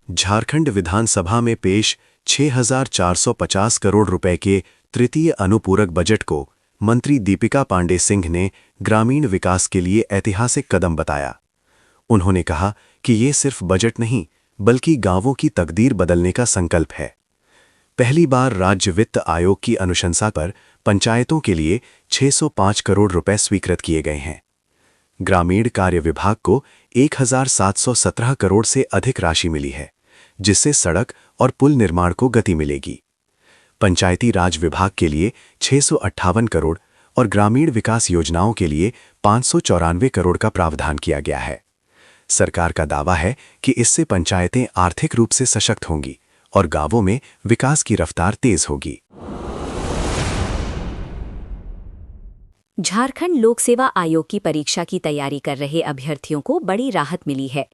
झारखंड विधानसभा में पेश 6,450 करोड़ रुपए के तृतीय अनुपूरक बजट को मंत्री दीपिका पांडे सिंह ने ग्रामीण विकास के लिए ऐतिहासिक कदम बताया। उन्होंने कहा कि ये सिर्फ बजट नहीं बल्कि गांवों की तकदीर बदलने का संकल्प है। पहली बार राज्य वित्त आयोग की अनुशंसा पर पंचायतों के लिए 605 करोड़ रुपए स्वीकृत किए गए हैं। ग्रामीण कार्य विभाग को 1,717 करोड़ से अधिक राशि मिली है, जिससे सड़क और पुल निर्माण को गति मिलेगी। पंचायती राज विभाग के लिए 658 करोड़ और ग्रामीण विकास योजनाओं के लिए 594 करोड़ का प्रावधान किया गया है। सरकार का दावा है कि इससे पंचायतें आर्थिक रूप से सशक्त होंगी और गांवों में विकास की रफ्तार तेज होगी। झारखंड लोक सेवा आयोग की परीक्षा की तैयारी कर रहे अभ्यर्थियों को बड़ी राहत मिली है।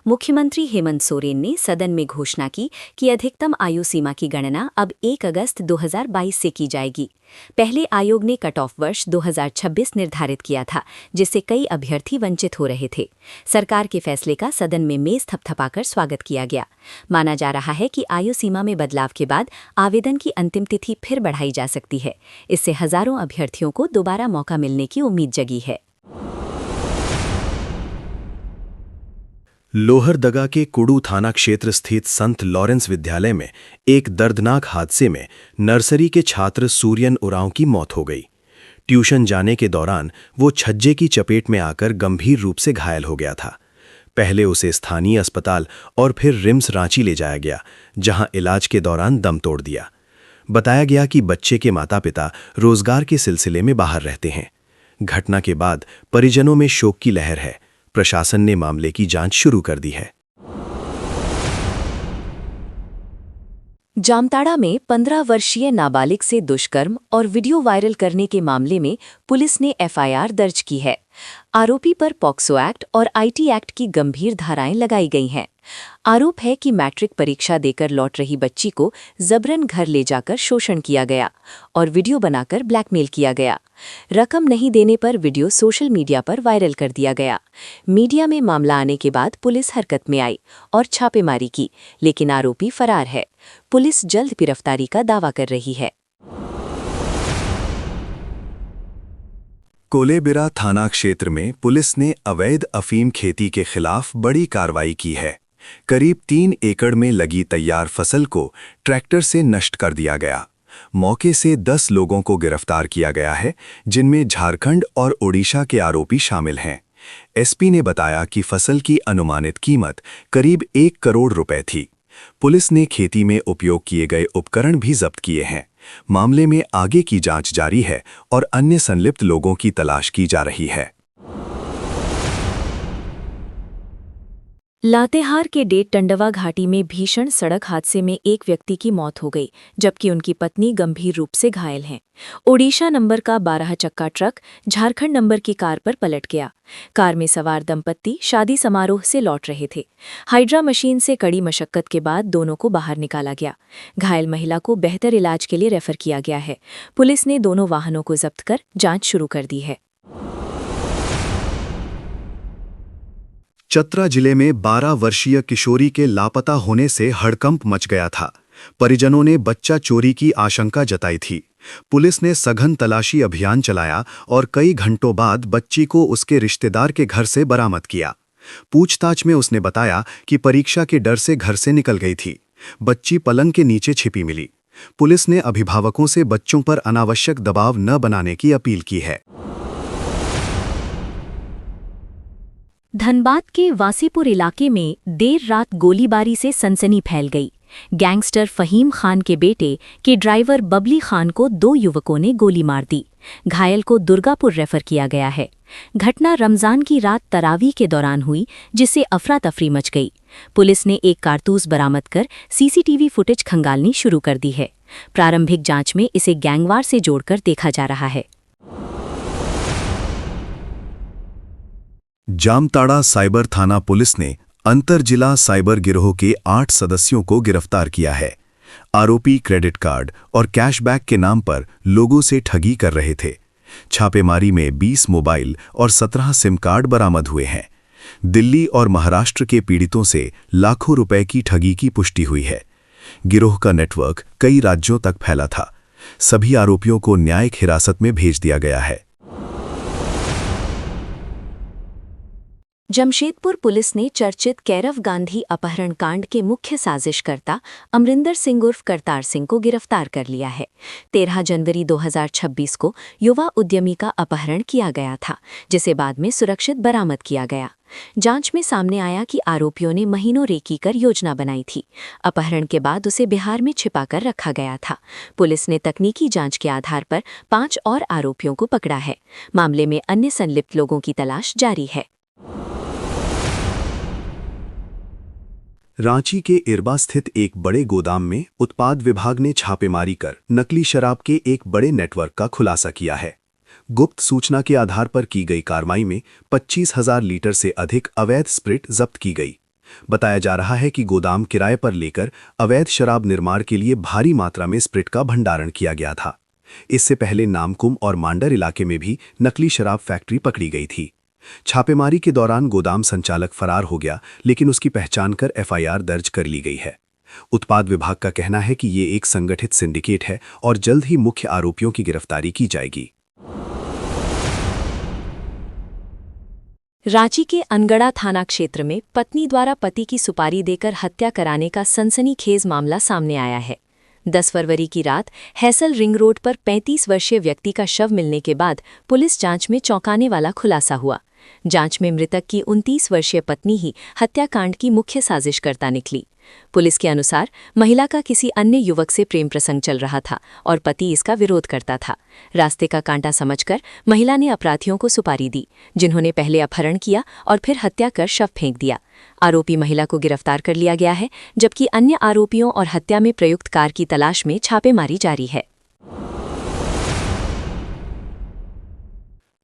मुख्यमंत्री हेमंत सोरेन ने सदन में घोषणा की कि अधिकतम आयु सीमा की गणना अब 1 अगस्त 2022 से की जाएगी। पहले आयोग ने कट ऑफ वर्ष 2026 निर्धारित किया था, जिससे कई अभ्यर्थी वंचित हो रहे थे। सरकार के फैसले का सदन में मेज थपथपाकर स्वागत किया गया। माना जा रहा है कि आयु सीमा में बदलाव के बाद आवेदन की अंतिम तिथि फिर बढ़ाई जा सकती है। इससे हजारों अभ्यर्थियों को दोबारा मौका मिलने की उम्मीद जगी है। लोहरदगा के कुडू थाना क्षेत्र स्थित संत लॉरेंस विद्यालय में एक दर्दनाक हादसे में नर्सरी के छात्र सूर्यन उरांव की मौत हो गई। ट्यूशन जाने के दौरान वो छज्जे की चपेट में आकर गंभीर रूप से घायल हो गया था। पहले उसे स्थानीय अस्पताल और फिर रिम्स रांची ले जाया गया, जहां इलाज के दौरान दम तोड़ दिया। बताया गया कि बच्चे के माता-पिता रोजगार के सिलसिले में बाहर रहते हैं। घटना के बाद परिजनों में शोक की लहर है। प्रशासन ने मामले की जांच शुरू कर दी है। जामताड़ा में 15 वर्षीय नाबालिग से दुष्कर्म और वीडियो वायरल करने के मामले में पुलिस ने एफआईआर दर्ज की है। आरोपी पर पॉक्सो एक्ट और आईटी एक्ट की गंभीर धाराएं लगाई गई हैं। आरोप है कि मैट्रिक परीक्षा देकर लौट रही बच्ची को जबरन घर ले जाकर शोषण किया गया और वीडियो बनाकर ब्लैकमेल किया गया। रकम नहीं देने पर वीडियो सोशल मीडिया पर वायरल कर दिया गया। मीडिया में मामला आने के बाद पुलिस हरकत में आई और छापेमारी की, लेकिन आरोपी फरार है। पुलिस जल्द गिरफ्तारी का दावा कर रही है। कोलेबिरा थाना क्षेत्र में पुलिस ने अवैध अफीम खेती के खिलाफ बड़ी कार्रवाई की है। करीब 3 एकड़ में लगी तैयार फसल को ट्रैक्टर से नष्ट कर दिया गया। मौके से 10 लोगों को गिरफ्तार किया गया है, जिनमें झारखंड और ओडिशा के आरोपी शामिल हैं। एसपी ने बताया कि फसल की अनुमानित कीमत करीब 1 करोड़ रुपए थी। पुलिस ने खेती में उपयोग किए गए उपकरण भी जब्त किए हैं। मामले में आगे की जांच जारी है और अन्य संलिप्त लोगों की तलाश की जा रही है। लातेहार के डेट टंडवा घाटी में भीषण सड़क हादसे में एक व्यक्ति की मौत हो गई, जबकि उनकी पत्नी गंभीर रूप से घायल हैं। ओडिशा नंबर का 12 चक्का ट्रक झारखंड नंबर की कार पर पलट गया। कार में सवार दंपत्ति शादी समारोह से लौट रहे थे। हाइड्रा मशीन से कड़ी मशक्कत के बाद दोनों को बाहर निकाला गया। घायल महिला को बेहतर इलाज के लिए रेफर किया गया है। पुलिस ने दोनों वाहनों को जब्त कर जांच शुरू कर दी है। चतरा जिले में 12 वर्षीय किशोरी के लापता होने से हड़कंप मच गया था। परिजनों ने बच्चा चोरी की आशंका जताई थी। पुलिस ने सघन तलाशी अभियान चलाया और कई घंटों बाद बच्ची को उसके रिश्तेदार के घर से बरामद किया। पूछताछ में उसने बताया कि परीक्षा के डर से घर से निकल गई थी। बच्ची पलंग के नीचे छिपी मिली। पुलिस ने अभिभावकों से बच्चों पर अनावश्यक दबाव न बनाने की अपील की है। धनबाद के वासीपुर इलाके में देर रात गोलीबारी से सनसनी फैल गई। गैंगस्टर फहीम खान के बेटे के ड्राइवर बबली खान को 2 युवकों ने गोली मार दी। घायल को दुर्गापुर रेफर किया गया है। घटना रमजान की रात तरावी के दौरान हुई, जिससे अफरा तफरी मच गई। पुलिस ने एक कारतूस बरामद कर सीसीटीवी फुटेज खंगालनी शुरू कर दी है। प्रारंभिक जांच में इसे गैंगवार से जोड़कर देखा जा रहा है। जामताड़ा साइबर थाना पुलिस ने अंतर जिला साइबर गिरोह के 8 सदस्यों को गिरफ्तार किया है। आरोपी क्रेडिट कार्ड और कैशबैक के नाम पर लोगों से ठगी कर रहे थे। छापेमारी में 20 मोबाइल और 17 सिम कार्ड बरामद हुए हैं। दिल्ली और महाराष्ट्र के पीड़ितों से लाखों रुपए की ठगी की पुष्टि हुई है। गिरोह का नेटवर्क कई राज्यों तक फैला था। सभी आरोपियों को न्यायिक हिरासत में भेज दिया गया है। जमशेदपुर पुलिस ने चर्चित कैरव गांधी अपहरण कांड के मुख्य साजिशकर्ता अमरिंदर सिंह उर्फ करतार सिंह को गिरफ्तार कर लिया है। 13 जनवरी 2026 को युवा उद्यमी का अपहरण किया गया था, जिसे बाद में सुरक्षित बरामद किया गया। जांच में सामने आया कि आरोपियों ने महीनों रेकी कर योजना बनाई थी। अपहरण के बाद उसे बिहार में छिपाकर रखा गया था। पुलिस ने तकनीकी जांच के आधार पर 5 और आरोपियों को पकड़ा है। मामले में अन्य संलिप्त लोगों की तलाश जारी है। रांची के इरबा स्थित एक बड़े गोदाम में उत्पाद विभाग ने छापेमारी कर नकली शराब के एक बड़े नेटवर्क का खुलासा किया है। गुप्त सूचना के आधार पर की गई कार्रवाई में 25,000 लीटर से अधिक अवैध स्प्रिट जब्त की गई। बताया जा रहा है कि गोदाम किराए पर लेकर अवैध शराब निर्माण के लिए भारी मात्रा में स्प्रिट का भंडारण किया गया था। इससे पहले नामकुम और मांडर इलाके में भी नकली शराब फैक्ट्री पकड़ी गई थी। छापेमारी के दौरान गोदाम संचालक फरार हो गया, लेकिन उसकी पहचान कर एफआईआर दर्ज कर ली गई है। उत्पाद विभाग का कहना है कि ये एक संगठित सिंडिकेट है और जल्द ही मुख्य आरोपियों की गिरफ्तारी की जाएगी। रांची के अनगढ़ा थाना क्षेत्र में पत्नी द्वारा पति की सुपारी देकर हत्या कराने का सनसनीखेज मामला सामने आया है। 10 फरवरी की रात हैसल रिंग रोड पर 35 वर्षीय व्यक्ति का शव मिलने के बाद पुलिस जांच में चौंकाने वाला खुलासा हुआ। जांच में मृतक की 29 वर्षीय पत्नी ही हत्याकांड की मुख्य साजिशकर्ता निकली। पुलिस के अनुसार महिला का किसी अन्य युवक से प्रेम प्रसंग चल रहा था और पति इसका विरोध करता था। रास्ते का कांटा समझकर महिला ने अपराधियों को सुपारी दी, जिन्होंने पहले अपहरण किया और फिर हत्या कर शव फेंक दिया। आरोपी महिला को गिरफ्तार कर लिया गया है, जबकि अन्य आरोपियों और हत्या में प्रयुक्त कार की तलाश में छापेमारी जारी है।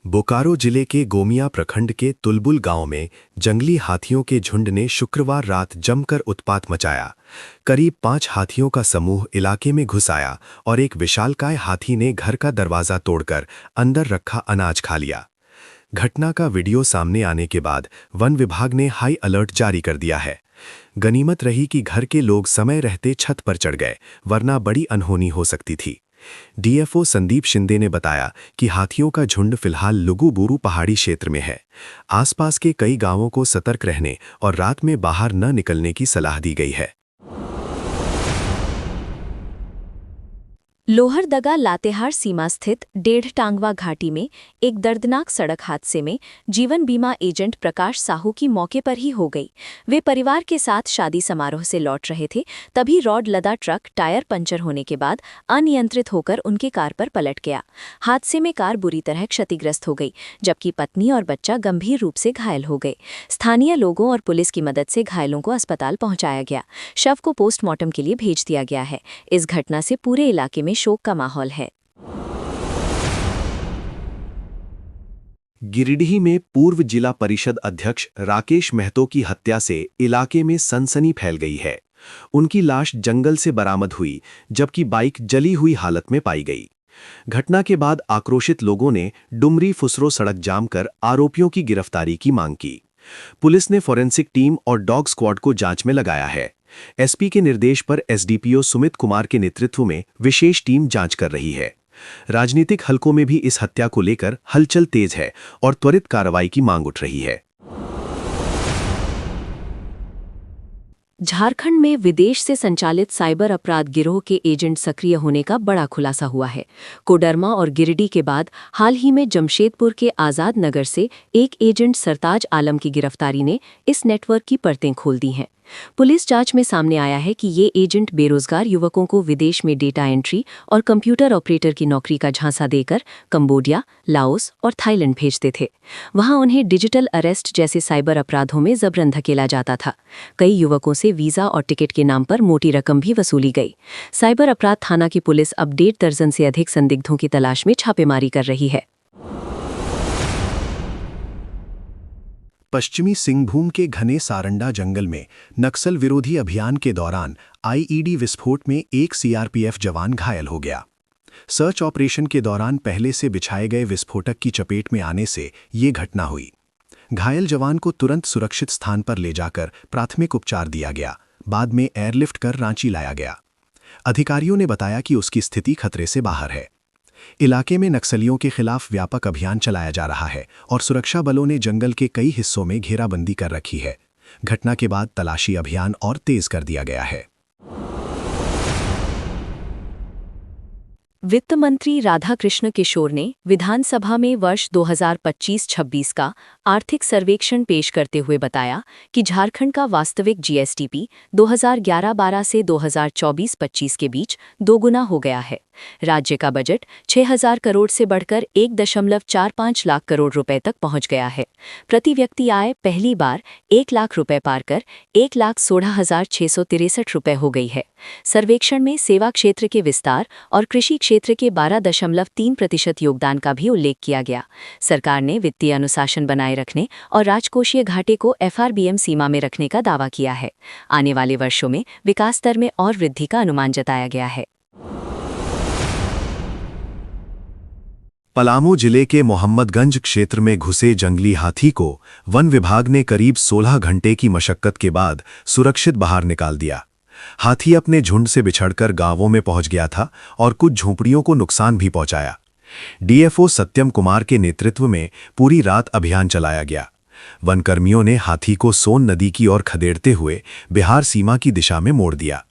बोकारो जिले के गोमिया प्रखंड के तुलबुल गांव में जंगली हाथियों के झुंड ने शुक्रवार रात जमकर उत्पात मचाया। करीब 5 हाथियों का समूह इलाके में घुस आया और एक विशालकाय हाथी ने घर का दरवाजा तोड़कर अंदर रखा अनाज खा लिया। घटना का वीडियो सामने आने के बाद वन विभाग ने हाई अलर्ट जारी कर दिया है। गनीमत रही कि घर के लोग समय रहते छत पर चढ़ गए, वरना बड़ी अनहोनी हो सकती थी। डीएफओ संदीप शिंदे ने बताया कि हाथियों का झुंड फिलहाल लुगुबुरु पहाड़ी क्षेत्र में है। आसपास के कई गांवों को सतर्क रहने और रात में बाहर न निकलने की सलाह दी गई है। लोहरदगा लातेहार सीमा स्थित डेढ़ टांगवा घाटी में एक दर्दनाक सड़क हादसे में जीवन बीमा एजेंट प्रकाश साहू की मौके पर ही हो गई। वे परिवार के साथ शादी समारोह से लौट रहे थे, तभी रॉड लदा ट्रक टायर पंचर होने के बाद अनियंत्रित होकर उनके कार पर पलट गया। हादसे में कार बुरी तरह क्षतिग्रस्त हो गई, जबकि पत्नी और बच्चा गंभीर रूप से घायल हो गए। स्थानीय लोगों और पुलिस की मदद से घायलों को अस्पताल पहुंचाया गया। शव को पोस्टमार्टम के लिए भेज दिया गया है। इस घटना से पूरे इलाके में शोक का माहौल है। गिरिडीह में पूर्व जिला परिषद अध्यक्ष राकेश महतो की हत्या से इलाके में सनसनी फैल गई है। उनकी लाश जंगल से बरामद हुई, जबकि बाइक जली हुई हालत में पाई गई। घटना के बाद आक्रोशित लोगों ने डुमरी फुसरो सड़क जाम कर आरोपियों की गिरफ्तारी की मांग की। पुलिस ने फोरेंसिक टीम और डॉग स्क्वाड को जांच में लगाया है। एसपी के निर्देश पर एसडीपीओ सुमित कुमार के नेतृत्व में विशेष टीम जांच कर रही है। राजनीतिक हलकों में भी इस हत्या को लेकर हलचल तेज है और त्वरित कार्रवाई की मांग उठ रही है। झारखंड में विदेश से संचालित साइबर अपराध गिरोह के एजेंट सक्रिय होने का बड़ा खुलासा हुआ है। कोडरमा और गिरिडीह के बाद हाल ही में जमशेदपुर के आजाद नगर से एक एजेंट सरताज आलम की गिरफ्तारी ने इस नेटवर्क की परतें खोल दी हैं। पुलिस जांच में सामने आया है कि ये एजेंट बेरोजगार युवकों को विदेश में डेटा एंट्री और कंप्यूटर ऑपरेटर की नौकरी का झांसा देकर कंबोडिया, लाओस और थाईलैंड भेजते थे। वहां उन्हें डिजिटल अरेस्ट जैसे साइबर अपराधों में जबरन धकेला जाता था। कई युवकों से वीजा और टिकट के नाम पर मोटी रकम भी वसूली गई। साइबर अपराध थाना की पुलिस अब 1.5 दर्जन से अधिक संदिग्धों की तलाश में छापेमारी कर रही है। पश्चिमी सिंहभूम के घने सारंडा जंगल में नक्सल विरोधी अभियान के दौरान आईईडी विस्फोट में एक सीआरपीएफ जवान घायल हो गया। सर्च ऑपरेशन के दौरान पहले से बिछाए गए विस्फोटक की चपेट में आने से ये घटना हुई। घायल जवान को तुरंत सुरक्षित स्थान पर ले जाकर प्राथमिक उपचार दिया गया। बाद में एयरलिफ्ट कर रांची लाया गया। अधिकारियों ने बताया कि उसकी स्थिति खतरे से बाहर है। इलाके में नक्सलियों के खिलाफ व्यापक अभियान चलाया जा रहा है और सुरक्षा बलों ने जंगल के कई हिस्सों में घेराबंदी कर रखी है। घटना के बाद तलाशी अभियान और तेज कर दिया गया है। वित्त मंत्री राधाकृष्ण किशोर ने विधानसभा में वर्ष 2025-26 का आर्थिक सर्वेक्षण पेश करते हुए बताया कि झारखंड का वास्तविक जीएसडीपी 2011-12 से 2024-25 के बीच दोगुना हो गया है। राज्य का बजट 6,000 करोड़ से बढ़कर 1.45 लाख करोड़ रुपए तक पहुंच गया है। प्रति व्यक्ति आय पहली बार 1 लाख रुपए पार कर 1,16,663 रुपए हो गई है। सर्वेक्षण में सेवा क्षेत्र के विस्तार और कृषि क्षेत्र के 12.3% योगदान का भी उल्लेख किया गया। सरकार ने वित्तीय अनुशासन बनाए रखने और राजकोषीय घाटे को एफआरबीएम सीमा में रखने का दावा किया है। आने वाले वर्षों में विकास दर में और वृद्धि का अनुमान जताया गया है। पलामू जिले के मोहम्मदगंज क्षेत्र में घुसे जंगली हाथी को वन विभाग ने करीब 16 घंटे की मशक्कत के बाद सुरक्षित बाहर निकाल दिया। हाथी अपने झुंड से बिछड़कर गांवों में पहुंच गया था और कुछ झोंपड़ियों को नुकसान भी पहुंचाया। डीएफओ सत्यम कुमार के नेतृत्व में पूरी रात अभियान चलाया गया। वनकर्मियों ने हाथी को सोन नदी की ओर खदेड़ते हुए बिहार सीमा की दिशा में मोड़ दिया।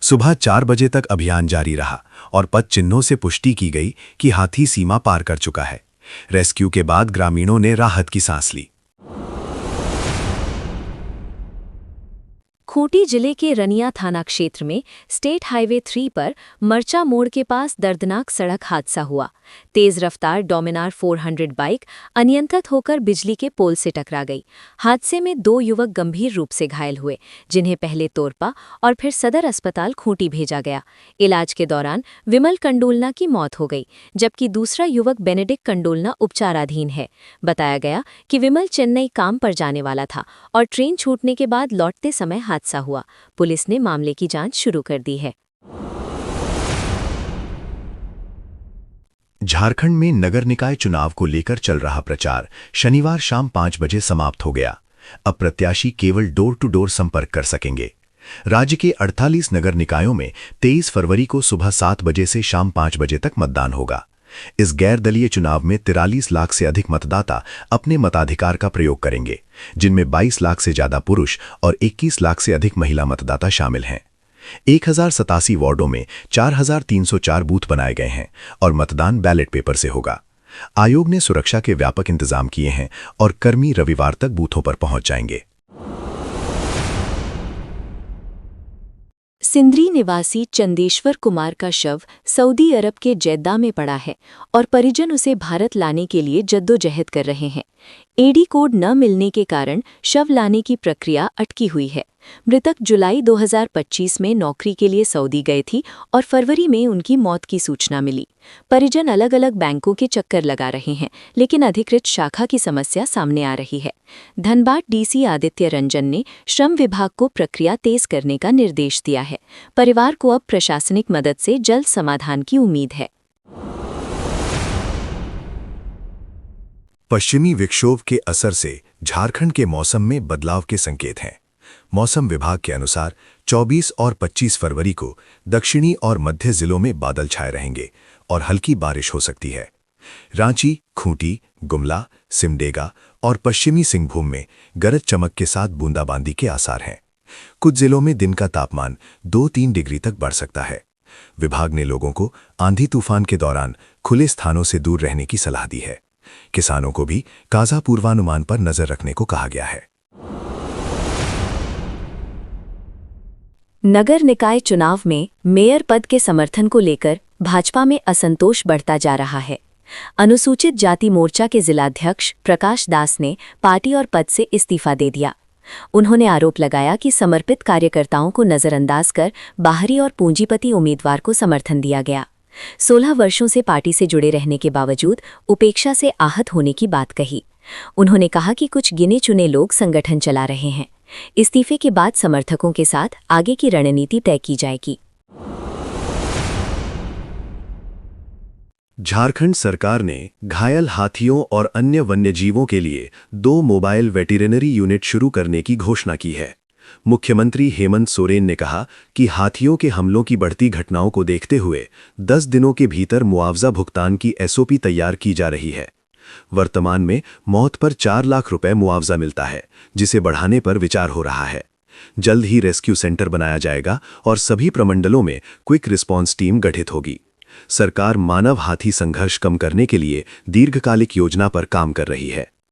सुबह 4 बजे तक अभियान जारी रहा और पथ चिन्हों से पुष्टि की गई कि हाथी सीमा पार कर चुका है। रेस्क्यू के बाद ग्रामीणों ने राहत की सांस ली। खूंटी जिले के रनिया थाना क्षेत्र में स्टेट हाईवे 3 पर मरचा मोड़ के पास दर्दनाक सड़क हादसा हुआ। तेज रफ्तार डोमिनार 400 बाइक अनियंत्रित होकर बिजली के पोल से टकरा गई। हादसे में 2 युवक गंभीर रूप से घायल हुए, जिन्हें पहले तोरपा और फिर सदर अस्पताल खूंटी भेजा गया। इलाज के दौरान विमल कंडोलना की मौत हो गई, जबकि दूसरा युवक बेनेडिक्ट कंडोलना उपचाराधीन है। बताया गया कि विमल चेन्नई काम पर जाने वाला था और ट्रेन छूटने के बाद लौटते समय हादसा हुआ। पुलिस ने मामले की जांच शुरू कर दी है। झारखंड में नगर निकाय चुनाव को लेकर चल रहा प्रचार शनिवार शाम 5 बजे समाप्त हो गया। अब प्रत्याशी केवल डोर टू डोर संपर्क कर सकेंगे। राज्य के 48 नगर निकायों में 23 फरवरी को सुबह 7 बजे से शाम 5 बजे तक मतदान होगा। इस गैरदलीय चुनाव में 43 लाख से अधिक मतदाता अपने मताधिकार का प्रयोग करेंगे, जिनमें 22 लाख से ज्यादा पुरुष और 21 लाख से अधिक महिला मतदाता शामिल हैं। 1087 वार्डों में 4304 बूथ बनाए गए हैं और मतदान बैलेट पेपर से होगा। आयोग ने सुरक्षा के व्यापक इंतजाम किए हैं और कर्मी रविवार तक बूथों पर पहुंच जाएंगे। सिंदरी निवासी चंदेश्वर कुमार का शव सऊदी अरब के जेद्दा में पड़ा है और परिजन उसे भारत लाने के लिए जद्दोजहद कर रहे हैं। एडी कोड न मिलने के कारण शव लाने की प्रक्रिया अटकी हुई है। मृतक जुलाई 2025 में नौकरी के लिए सऊदी गए थी और फरवरी में उनकी मौत की सूचना मिली। परिजन अलग अलग बैंकों के चक्कर लगा रहे हैं, लेकिन अधिकृत शाखा की समस्या सामने आ रही है। धनबाद डीसी आदित्य रंजन ने श्रम विभाग को प्रक्रिया तेज करने का निर्देश दिया है। परिवार को अब प्रशासनिक मदद से जल्द समाधान की उम्मीद है। पश्चिमी विक्षोभ के असर से झारखंड के मौसम में बदलाव के संकेत हैं। मौसम विभाग के अनुसार 24 और 25 फरवरी को दक्षिणी और मध्य जिलों में बादल छाए रहेंगे और हल्की बारिश हो सकती है। रांची, खूंटी, गुमला, सिमडेगा और पश्चिमी सिंहभूम में गरज चमक के साथ बूंदाबांदी के आसार हैं। कुछ जिलों में दिन का तापमान 2-3 डिग्री तक बढ़ सकता है। विभाग ने लोगों को आंधी तूफान के दौरान खुले स्थानों से दूर रहने की सलाह दी है। किसानों को भी ताज़ा पूर्वानुमान पर नजर रखने को कहा गया है। नगर निकाय चुनाव में मेयर पद के समर्थन को लेकर भाजपा में असंतोष बढ़ता जा रहा है। अनुसूचित जाति मोर्चा के जिलाध्यक्ष प्रकाश दास ने पार्टी और पद से इस्तीफा दे दिया। उन्होंने आरोप लगाया कि समर्पित कार्यकर्ताओं को नजरअंदाज कर बाहरी और पूंजीपति उम्मीदवार को समर्थन दिया गया। 16 वर्षों से पार्टी से जुड़े रहने के बावजूद उपेक्षा से आहत होने की बात कही। उन्होंने कहा कि कुछ गिने चुने लोग संगठन चला रहे हैं। इस्तीफे के बाद समर्थकों के साथ आगे की रणनीति तय की जाएगी। झारखंड सरकार ने घायल हाथियों और अन्य वन्यजीवों के लिए 2 मोबाइल वेटरनरी यूनिट शुरू करने की घोषणा की है। मुख्यमंत्री हेमंत सोरेन ने कहा कि हाथियों के हमलों की बढ़ती घटनाओं को देखते हुए 10 दिनों के भीतर मुआवजा भुगतान की एसओपी तैयार की जा रही है। वर्तमान में मौत पर 4 लाख रुपए मुआवजा मिलता है, जिसे बढ़ाने पर विचार हो रहा है। जल्द ही रेस्क्यू सेंटर बनाया जाएगा और सभी प्रमंडलों में क्विक रिस्पॉन्स टीम गठित होगी। सरकार मानव हाथी संघर्ष कम करने के लिए दीर्घकालिक योजना पर काम कर रही है।